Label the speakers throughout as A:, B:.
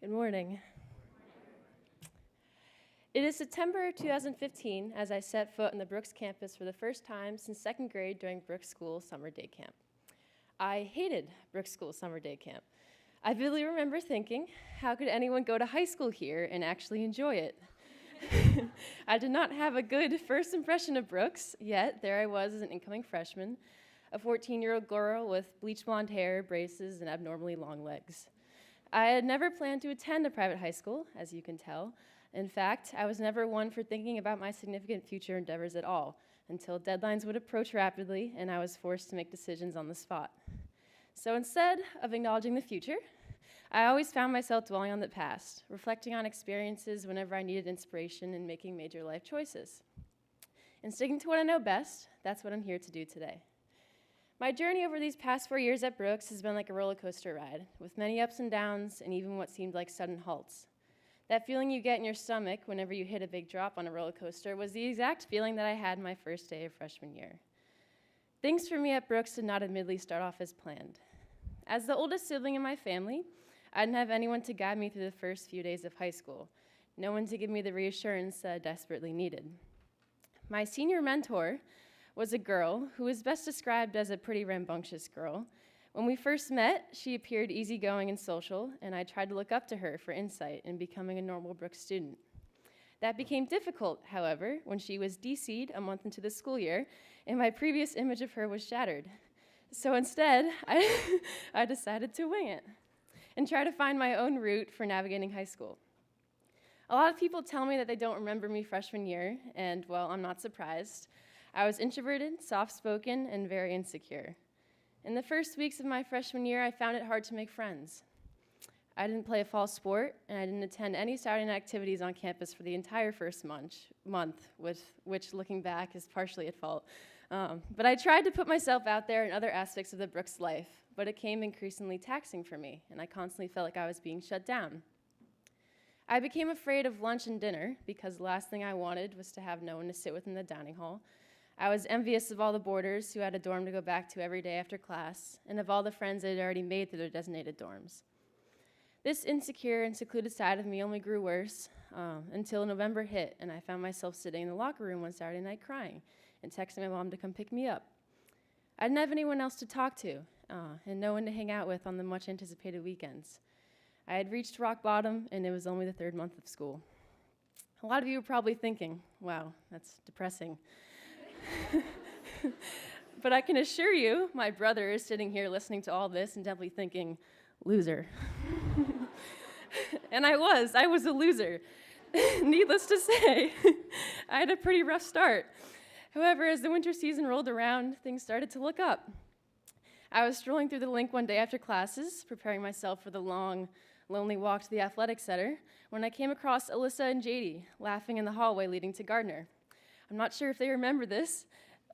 A: Good morning. It is September 2015 as I set foot on the Brooks campus for the first time since second grade during Brooks School Summer Day Camp. I hated Brooks School Summer Day Camp. I vividly remember thinking, how could anyone go to high school here and actually enjoy it? I did not have a good first impression of Brooks, yet there I was as an incoming freshman, a 14-year-old girl with bleach blonde hair, braces, and abnormally long legs. I had never planned to attend a private high school, as you can tell. In fact, I was never one for thinking about my significant future endeavors at all, until deadlines would approach rapidly and I was forced to make decisions on the spot. So instead of acknowledging the future, I always found myself dwelling on the past, reflecting on experiences whenever I needed inspiration and making major life choices. And sticking to what I know best, that's what I'm here to do today. My journey over these past 4 years at Brooks has been like a roller coaster ride, with many ups and downs and even what seemed like sudden halts. That feeling you get in your stomach whenever you hit a big drop on a roller coaster was the exact feeling that I had my first day of freshman year. Things for me at Brooks did not admittedly start off as planned. As the oldest sibling in my family, I didn't have anyone to guide me through the first few days of high school, no one to give me the reassurance that I desperately needed. My senior mentor was a girl who is best described as a pretty rambunctious girl. When we first met, she appeared easygoing and social, and I tried to look up to her for insight in becoming a normal Brooks student. That became difficult, however, when she was DC'd a month into the school year, and my previous image of her was shattered. So instead, I decided to wing it and try to find my own route for navigating high school. A lot of people tell me that they don't remember me freshman year, and well, I'm not surprised. I was introverted, soft-spoken, and very insecure. In the first weeks of my freshman year, I found it hard to make friends. I didn't play a fall sport, and I didn't attend any Saturday night activities on campus for the entire first month, which looking back is partially at fault. But I tried to put myself out there in other aspects of the Brooks life, but it became increasingly taxing for me, and I constantly felt like I was being shut down. I became afraid of lunch and dinner because the last thing I wanted was to have no one to sit with in the dining hall. I was envious of all the boarders who had a dorm to go back to every day after class, and of all the friends I had already made through their designated dorms. This insecure and secluded side of me only grew worse until November hit, and I found myself sitting in the locker room one Saturday night crying and texting my mom to come pick me up. I didn't have anyone else to talk to, and no one to hang out with on the much-anticipated weekends. I had reached rock bottom, and it was only the third month of school. A lot of you are probably thinking, wow, that's depressing. But I can assure you, my brother is sitting here listening to all this and definitely thinking, loser. And I was a loser. Needless to say, I had a pretty rough start. However, as the winter season rolled around, things started to look up. I was strolling through the link one day after classes, preparing myself for the long, lonely walk to the athletic center, when I came across Alyssa and JD laughing in the hallway leading to Gardner. I'm not sure if they remember this,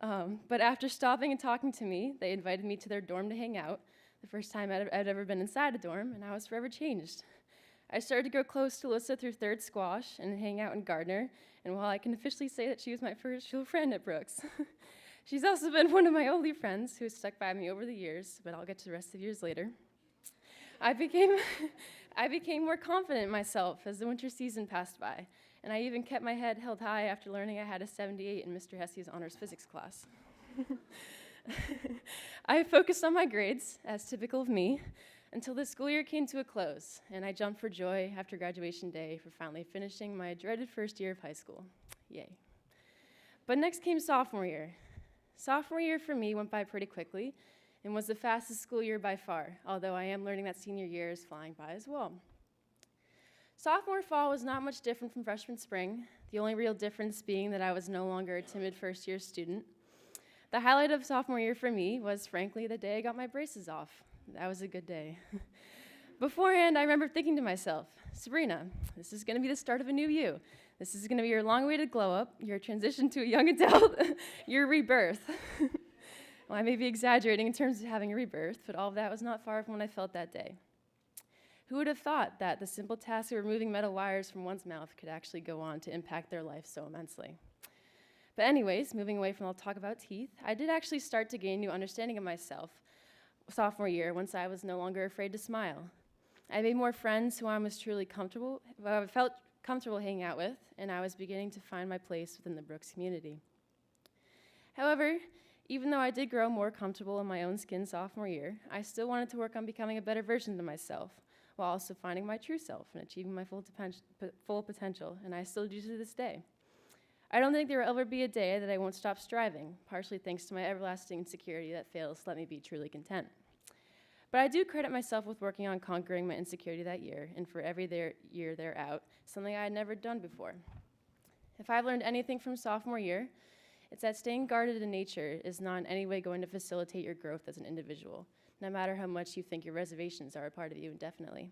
A: but after stopping and talking to me, they invited me to their dorm to hang out, the first time I'd ever been inside a dorm, and I was forever changed. I started to grow close to Alyssa through third squash and hang out in Gardner, and while I can officially say that she was my first real friend at Brooks, she's also been one of my only friends who has stuck by me over the years, but I'll get to the rest of the years later. I became more confident in myself as the winter season passed by, and I even kept my head held high after learning I had a 78 in Mr. Hesse's honors physics class. I focused on my grades, as typical of me, until the school year came to a close, and I jumped for joy after graduation day for finally finishing my dreaded first year of high school. Yay. But next came sophomore year. Sophomore year for me went by pretty quickly and was the fastest school year by far, although I am learning that senior year is flying by as well. Sophomore fall was not much different from freshman spring, the only real difference being that I was no longer a timid first-year student. The highlight of sophomore year for me was, frankly, the day I got my braces off. That was a good day. Beforehand, I remember thinking to myself, Sabrina, this is going to be the start of a new you. This is going to be your long-awaited glow-up, your transition to a young adult, your rebirth. Well, I may be exaggerating in terms of having a rebirth, but all of that was not far from what I felt that day. Who would have thought that the simple task of removing metal wires from one's mouth could actually go on to impact their life so immensely? But anyways, moving away from all talk about teeth, I did actually start to gain new understanding of myself sophomore year once I was no longer afraid to smile. I made more friends who I was truly comfortable, who I felt comfortable hanging out with, and I was beginning to find my place within the Brooks community. However, even though I did grow more comfortable in my own skin sophomore year, I still wanted to work on becoming a better version of myself, while also finding my true self and achieving my full potential, and I still do to this day. I don't think there will ever be a day that I won't stop striving, partially thanks to my everlasting insecurity that fails to let me be truly content. But I do credit myself with working on conquering my insecurity that year, and for every year thereout, something I had never done before. If I've learned anything from sophomore year, it's that staying guarded in nature is not in any way going to facilitate your growth as an individual, no matter how much you think your reservations are a part of you indefinitely.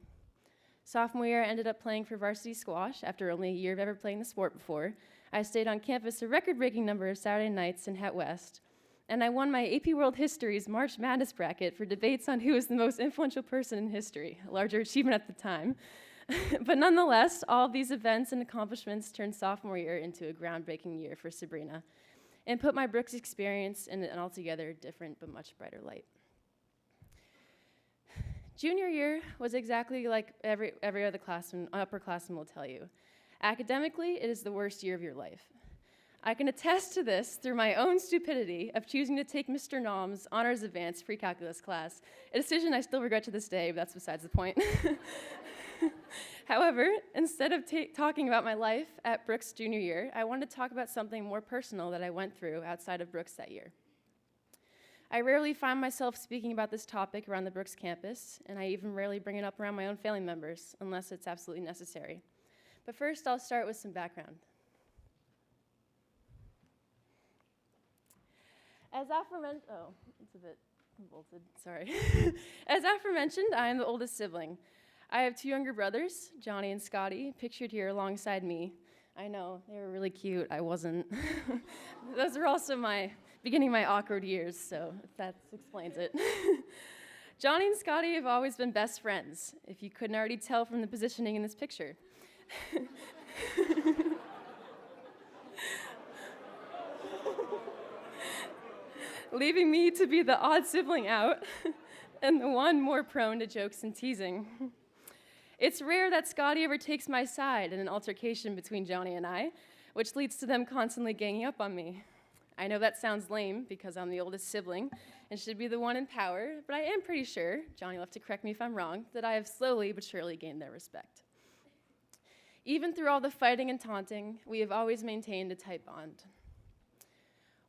A: Sophomore year, I ended up playing for varsity squash after only a year of ever playing the sport before. I stayed on campus a record-breaking number of Saturday nights in Het West, and I won my AP World History's March Madness bracket for debates on who was the most influential person in history, a larger achievement at the time. But nonetheless, all of these events and accomplishments turned sophomore year into a groundbreaking year for Sabrina, and put my Brooks experience in an altogether different but much brighter light. Junior year was exactly like every other upperclassman will tell you. Academically, it is the worst year of your life. I can attest to this through my own stupidity of choosing to take Mr. Nom's Honors Advanced Pre-Calculus class, a decision I still regret to this day, but that's besides the point. However, instead of talking about my life at Brooks junior year, I wanted to talk about something more personal that I went through outside of Brooks that year. I rarely find myself speaking about this topic around the Brooks campus, and I even rarely bring it up around my own family members, unless it's absolutely necessary. But first, I'll start with some background. As aforementioned, it's a bit convoluted, sorry. As aforementioned, I am the oldest sibling. I have two younger brothers, Johnny and Scotty, pictured here alongside me. I know, they were really cute, I wasn't. Those are also beginning my awkward years, so that explains it. Johnny and Scotty have always been best friends, if you couldn't already tell from the positioning in this picture. Leaving me to be the odd sibling out, and the one more prone to jokes and teasing. It's rare that Scotty ever takes my side in an altercation between Johnny and I, which leads to them constantly ganging up on me. I know that sounds lame because I'm the oldest sibling and should be the one in power, but I am pretty sure, Johnny will have to correct me if I'm wrong, that I have slowly but surely gained their respect. Even through all the fighting and taunting, we have always maintained a tight bond.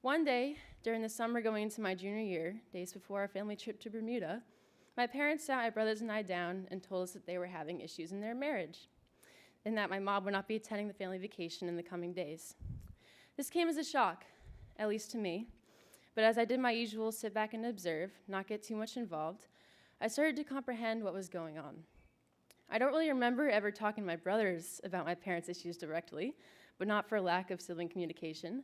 A: One day, during the summer going into my junior year, days before our family trip to Bermuda, my parents sat my brothers and I down and told us that they were having issues in their marriage, and that my mom would not be attending the family vacation in the coming days. This came as a shock, at least to me, but as I did my usual sit back and observe, not get too much involved, I started to comprehend what was going on. I don't really remember ever talking to my brothers about my parents' issues directly, but not for lack of sibling communication.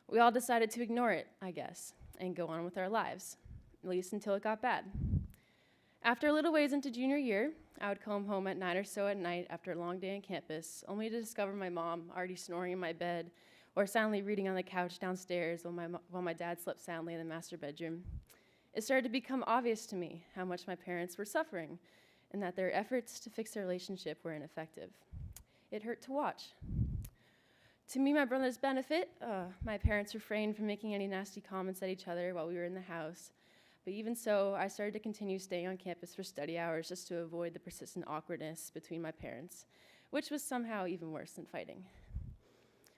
A: We all decided to ignore it, I guess, and go on with our lives, at least until it got bad. After a little ways into junior year, I would come home at 9 or so at night after a long day on campus, only to discover my mom already snoring in my bed or silently reading on the couch downstairs while my dad slept soundly in the master bedroom. It started to become obvious to me how much my parents were suffering and that their efforts to fix their relationship were ineffective. It hurt to watch. To me, my brother's benefit, my parents refrained from making any nasty comments at each other while we were in the house. But even so, I started to continue staying on campus for study hours just to avoid the persistent awkwardness between my parents, which was somehow even worse than fighting.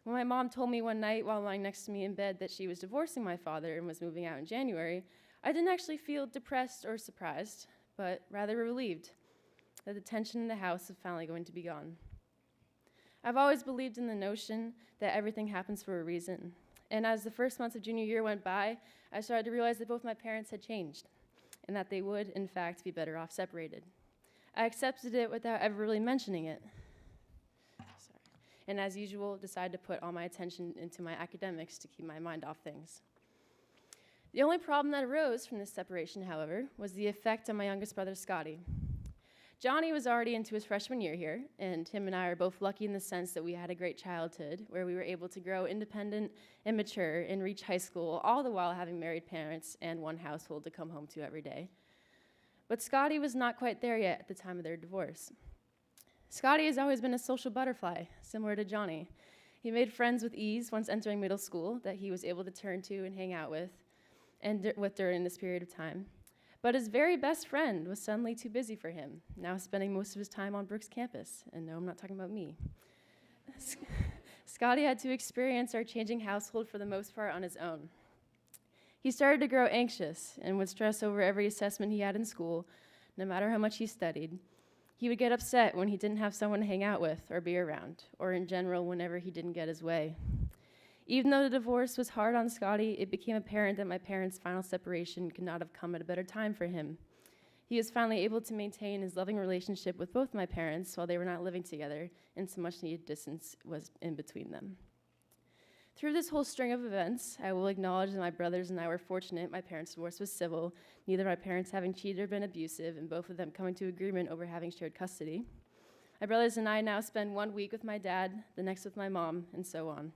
A: When my mom told me one night while lying next to me in bed that she was divorcing my father and was moving out in January, I didn't actually feel depressed or surprised, but rather relieved that the tension in the house was finally going to be gone. I've always believed in the notion that everything happens for a reason. And as the first months of junior year went by, I started to realize that both my parents had changed and that they would, in fact, be better off separated. I accepted it without ever really mentioning it. And as usual, decided to put all my attention into my academics to keep my mind off things. The only problem that arose from this separation, however, was the effect on my youngest brother, Scotty. Johnny was already into his freshman year here, and him and I are both lucky in the sense that we had a great childhood where we were able to grow independent and mature and reach high school, all the while having married parents and one household to come home to every day. But Scotty was not quite there yet at the time of their divorce. Scotty has always been a social butterfly, similar to Johnny. He made friends with ease once entering middle school that he was able to turn to and hang out with during this period of time. But his very best friend was suddenly too busy for him, now spending most of his time on Brooks campus. And no, I'm not talking about me. Scotty had to experience our changing household for the most part on his own. He started to grow anxious and would stress over every assessment he had in school, no matter how much he studied. He would get upset when he didn't have someone to hang out with or be around, or in general, whenever he didn't get his way. Even though the divorce was hard on Scotty, it became apparent that my parents' final separation could not have come at a better time for him. He was finally able to maintain his loving relationship with both my parents while they were not living together, and some much-needed distance was in between them. Through this whole string of events, I will acknowledge that my brothers and I were fortunate my parents' divorce was civil, neither of my parents having cheated or been abusive, and both of them coming to agreement over having shared custody. My brothers and I now spend 1 week with my dad, the next with my mom, and so on.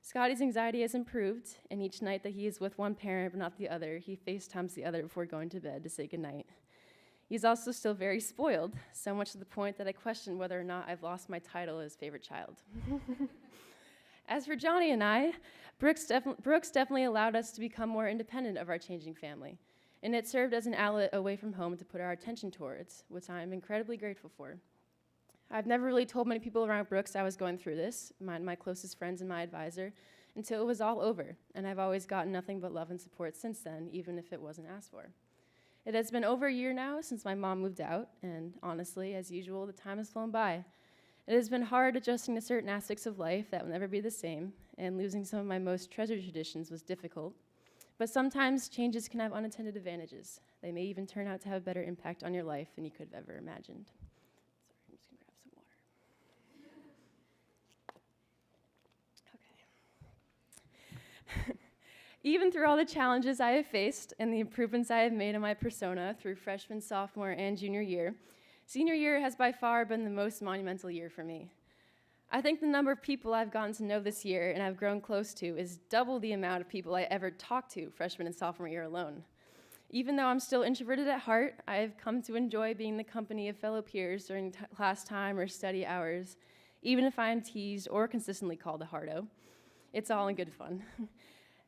A: Scotty's anxiety has improved, and each night that he is with one parent but not the other, he FaceTimes the other before going to bed to say goodnight. He's also still very spoiled, so much to the point that I question whether or not I've lost my title as favorite child. As for Johnny and I, Brooks definitely allowed us to become more independent of our changing family, and it served as an outlet away from home to put our attention towards, which I am incredibly grateful for. I've never really told many people around Brooks I was going through this, my closest friends and my advisor, until it was all over, and I've always gotten nothing but love and support since then, even if it wasn't asked for. It has been over a year now since my mom moved out, and honestly, as usual, the time has flown by. It has been hard adjusting to certain aspects of life that will never be the same, and losing some of my most treasured traditions was difficult. But sometimes changes can have unintended advantages. They may even turn out to have a better impact on your life than you could have ever imagined. Sorry, I'm just gonna grab some water. Okay. Even through all the challenges I have faced and the improvements I have made in my persona through freshman, sophomore, and junior year, senior year has by far been the most monumental year for me. I think the number of people I've gotten to know this year and I've grown close to is double the amount of people I ever talked to freshman and sophomore year alone. Even though I'm still introverted at heart, I have come to enjoy being the company of fellow peers during class time or study hours, even if I am teased or consistently called a hardo. It's all in good fun.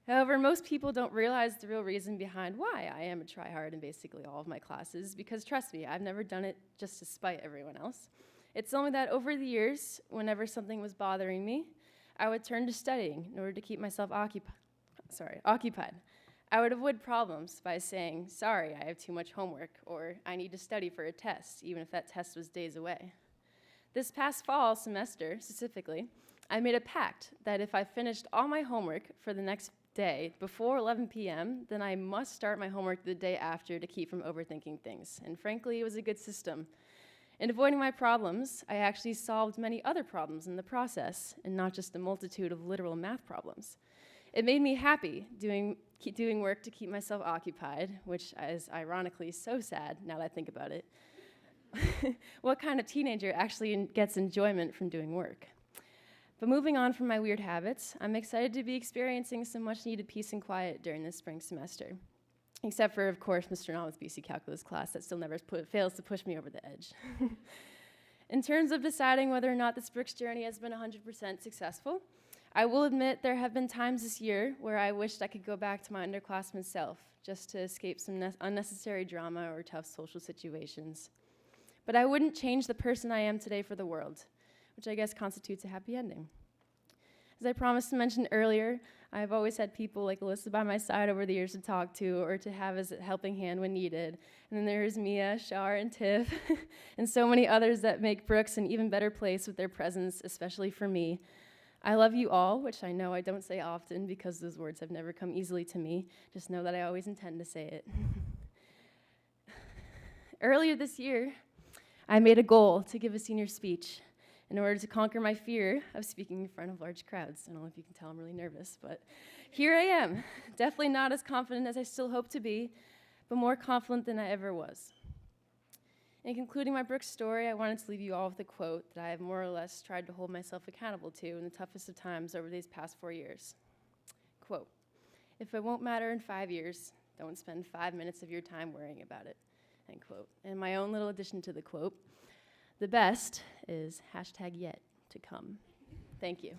A: However, most people don't realize the real reason behind why I am a tryhard in basically all of my classes, because trust me, I've never done it just to spite everyone else. It's only that over the years, whenever something was bothering me, I would turn to studying in order to keep myself occupied. I would avoid problems by saying, sorry, I have too much homework, or I need to study for a test, even if that test was days away. This past fall semester, specifically, I made a pact that if I finished all my homework for the next day before 11 p.m., then I must start my homework the day after to keep from overthinking things. And frankly, it was a good system. In avoiding my problems, I actually solved many other problems in the process, and not just a multitude of literal math problems. It made me happy keep doing work to keep myself occupied, which is ironically so sad now that I think about it. What kind of teenager actually gets enjoyment from doing work? But moving on from my weird habits, I'm excited to be experiencing some much-needed peace and quiet during this spring semester. Except for, of course, Mr. Namath's BC Calculus class that still never fails to push me over the edge. In terms of deciding whether or not this Brooks journey has been 100% successful, I will admit there have been times this year where I wished I could go back to my underclassman self just to escape some unnecessary drama or tough social situations. But I wouldn't change the person I am today for the world, which I guess constitutes a happy ending. As I promised to mention earlier, I've always had people like Alyssa by my side over the years to talk to or to have as a helping hand when needed. And then there's Mia, Shar, and Tiff, and so many others that make Brooks an even better place with their presence, especially for me. I love you all, which I know I don't say often because those words have never come easily to me. Just know that I always intend to say it. Earlier this year, I made a goal to give a senior speech in order to conquer my fear of speaking in front of large crowds. I don't know if you can tell I'm really nervous, but here I am. Definitely not as confident as I still hope to be, but more confident than I ever was. In concluding my Brooks story, I wanted to leave you all with a quote that I have more or less tried to hold myself accountable to in the toughest of times over these past 4 years. Quote, "If it won't matter in 5 years, don't spend 5 minutes of your time worrying about it. end quote. And my own little addition to the quote, the best is #yet to come. Thank you.